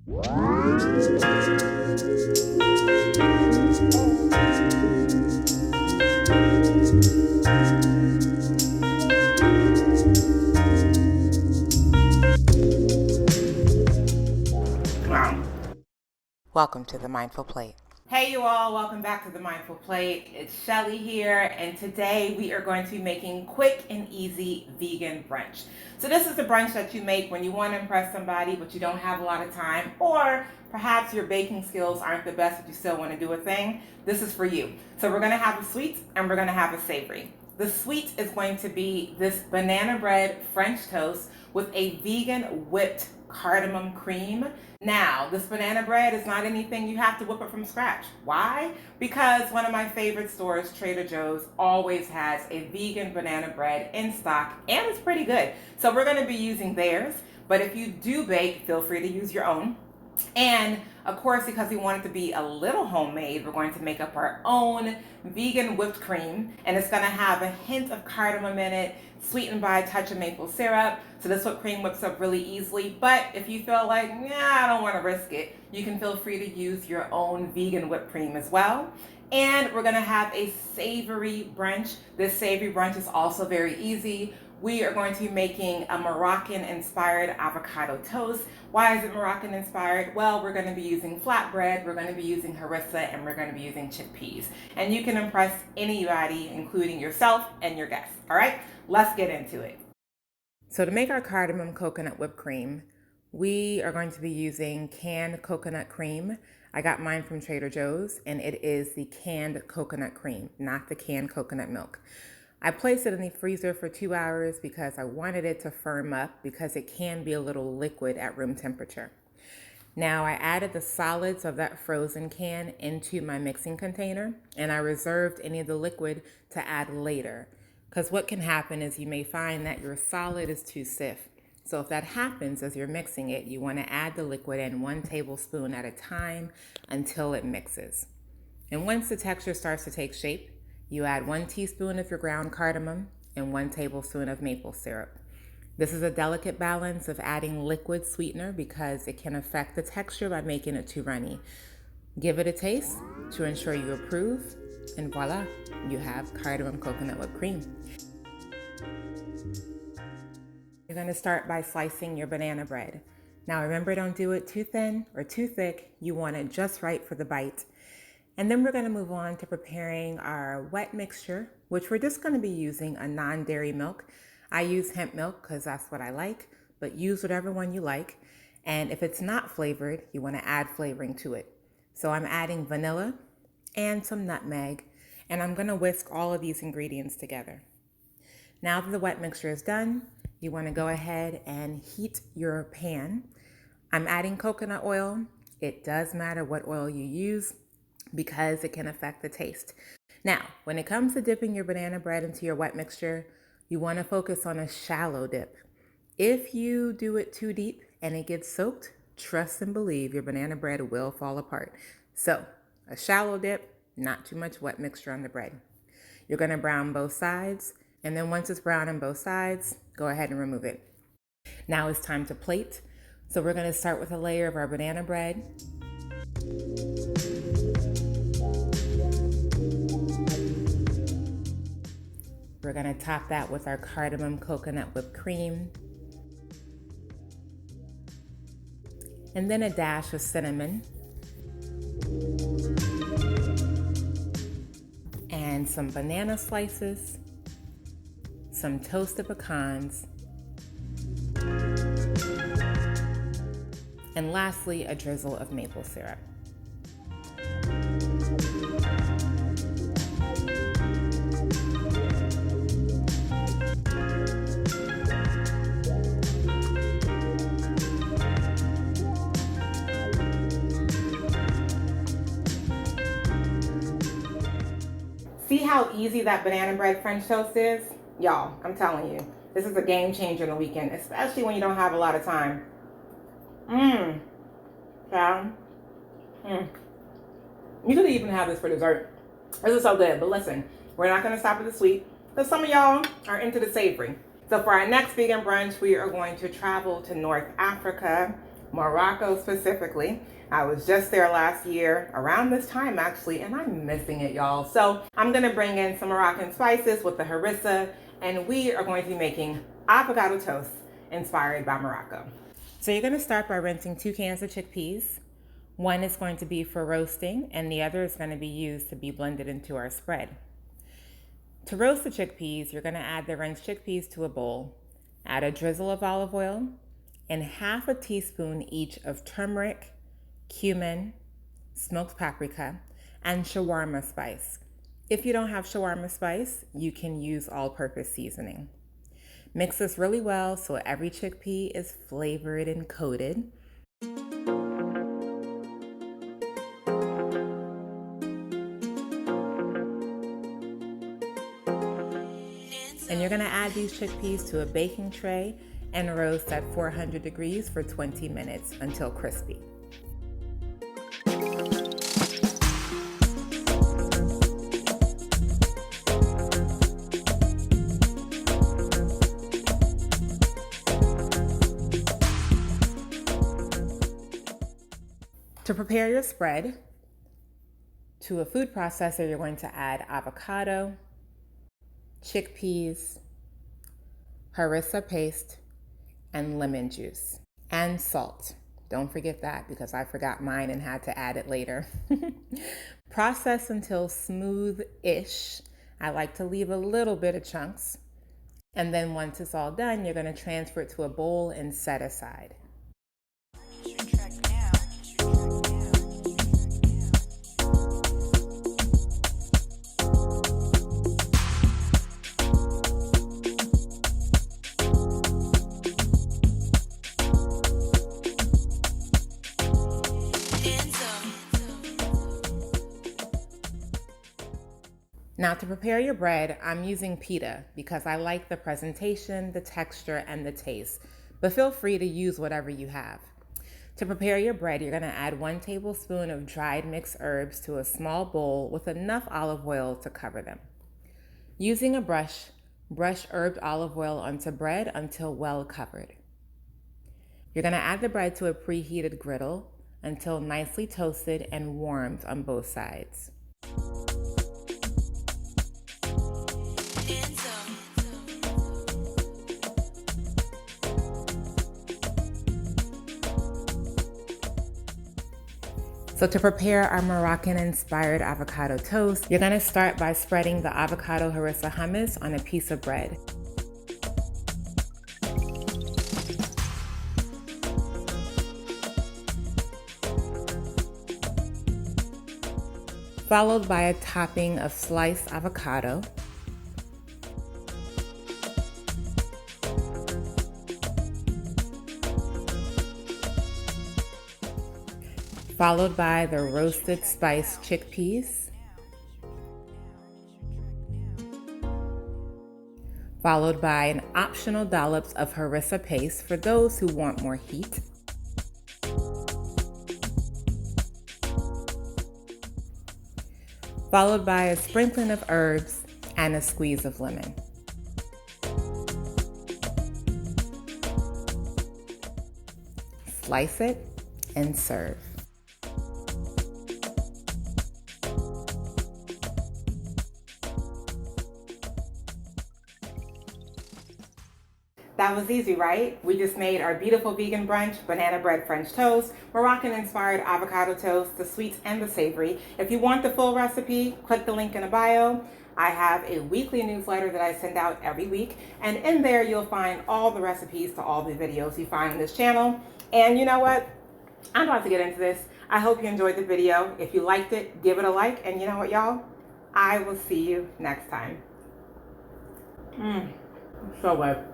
Welcome to the Mindful Plate. Hey you all, welcome back to the Mindful Plate. It's Shelly here, and today we are going to be making quick and easy vegan brunch. So this is the brunch that you make when you want to impress somebody but you don't have a lot of time, or perhaps your baking skills aren't the best but you still want to do a thing. This is for you. So we're going to have a sweet and we're going to have a savory. The sweet is going to be this banana bread French toast with a vegan whipped cardamom cream. Now, this banana bread is not anything you have to whip it from scratch. Why? Because one of my favorite stores, Trader Joe's, always has a vegan banana bread in stock, and it's pretty good. So we're going to be using theirs, but if you do bake, feel free to use your own. And of course, because we want it to be a little homemade, we're going to make up our own vegan whipped cream, and it's going to have a hint of cardamom in it, sweetened by a touch of maple syrup. So this whipped cream whips up really easily, but if you feel like, I don't want to risk it, you can feel free to use your own vegan whipped cream as well. And we're going to have a savory brunch. This savory brunch is also very easy. We are going to be making a Moroccan-inspired avocado toast. Why is it Moroccan-inspired? Well, we're going to be using flatbread, we're going to be using harissa, and we're going to be using chickpeas. And you can impress anybody, including yourself and your guests. All right, let's get into it. So to make our cardamom coconut whipped cream, we are going to be using canned coconut cream. I got mine from Trader Joe's, and it is the canned coconut cream, not the canned coconut milk. I placed it in the freezer for 2 hours because I wanted it to firm up, because it can be a little liquid at room temperature. Now I added the solids of that frozen can into my mixing container, and I reserved any of the liquid to add later. Because what can happen is you may find that your solid is too stiff. So if that happens as you're mixing it, you want to add the liquid in 1 tablespoon at a time until it mixes. And once the texture starts to take shape, you add 1 teaspoon of your ground cardamom and 1 tablespoon of maple syrup. This is a delicate balance of adding liquid sweetener because it can affect the texture by making it too runny. Give it a taste to ensure you approve, and voila, you have cardamom coconut whipped cream. You're going to start by slicing your banana bread. Now remember, don't do it too thin or too thick. You want it just right for the bite. And then we're going to move on to preparing our wet mixture, which we're just going to be using a non-dairy milk. I use hemp milk because that's what I like, but use whatever one you like. And if it's not flavored, you want to add flavoring to it. So I'm adding vanilla and some nutmeg, and I'm going to whisk all of these ingredients together. Now that the wet mixture is done, you want to go ahead and heat your pan. I'm adding coconut oil. It does matter what oil you use, because it can affect the taste. Now, when it comes to dipping your banana bread into your wet mixture, you want to focus on a shallow dip. If you do it too deep and it gets soaked, trust and believe your banana bread will fall apart. So, a shallow dip, not too much wet mixture on the bread. You're going to brown both sides, and then once it's brown on both sides, go ahead and remove it. Now it's time to plate. So we're going to start with a layer of our banana bread. We're going to top that with our cardamom coconut whipped cream. And then a dash of cinnamon. And some banana slices. Some toasted pecans. And lastly, a drizzle of maple syrup. See how easy that banana bread French toast is? Y'all, I'm telling you, this is a game changer on the weekend, especially when you don't have a lot of time. Child. You could even have this for dessert. This is so good. But listen, we're not going to stop at the sweet because some of y'all are into the savory. So for our next vegan brunch, we are going to travel to North Africa, Morocco specifically. I was just there last year, around this time actually, and I'm missing it, y'all. So I'm gonna bring in some Moroccan spices with the harissa, and we are going to be making avocado toast inspired by Morocco. So you're gonna start by rinsing 2 cans of chickpeas. One is going to be for roasting, and the other is gonna be used to be blended into our spread. To roast the chickpeas, you're gonna add the rinsed chickpeas to a bowl. Add a drizzle of olive oil and half a teaspoon each of turmeric, cumin, smoked paprika, and shawarma spice. If you don't have shawarma spice, you can use all-purpose seasoning. Mix this really well so every chickpea is flavored and coated. And you're gonna add these chickpeas to a baking tray and roast at 400 degrees for 20 minutes until crispy. To prepare your spread, to a food processor, you're going to add avocado, chickpeas, harissa paste, and lemon juice, and salt. Don't forget that because I forgot mine and had to add it later. Process until smooth-ish. I like to leave a little bit of chunks. And then once it's all done, you're going to transfer it to a bowl and set aside. Now to prepare your bread, I'm using pita because I like the presentation, the texture, and the taste, but feel free to use whatever you have. To prepare your bread, you're gonna add 1 tablespoon of dried mixed herbs to a small bowl with enough olive oil to cover them. Using a brush, brush herbed olive oil onto bread until well covered. You're gonna add the bread to a preheated griddle until nicely toasted and warmed on both sides. So to prepare our Moroccan-inspired avocado toast, you're gonna start by spreading the avocado harissa hummus on a piece of bread. Followed by a topping of sliced avocado. Followed by the roasted spiced chickpeas. Followed by an optional dollops of harissa paste for those who want more heat. Followed by a sprinkling of herbs and a squeeze of lemon. Slice it and serve. That was easy, right? We just made our beautiful vegan brunch, banana bread French toast, Moroccan-inspired avocado toast, the sweet and the savory. If you want the full recipe, click the link in the bio. I have a weekly newsletter that I send out every week, and in there you'll find all the recipes to all the videos you find on this channel. And you know what? I'm about to get into this. I hope you enjoyed the video. If you liked it, give it a like, and you know what, y'all? I will see you next time. So good.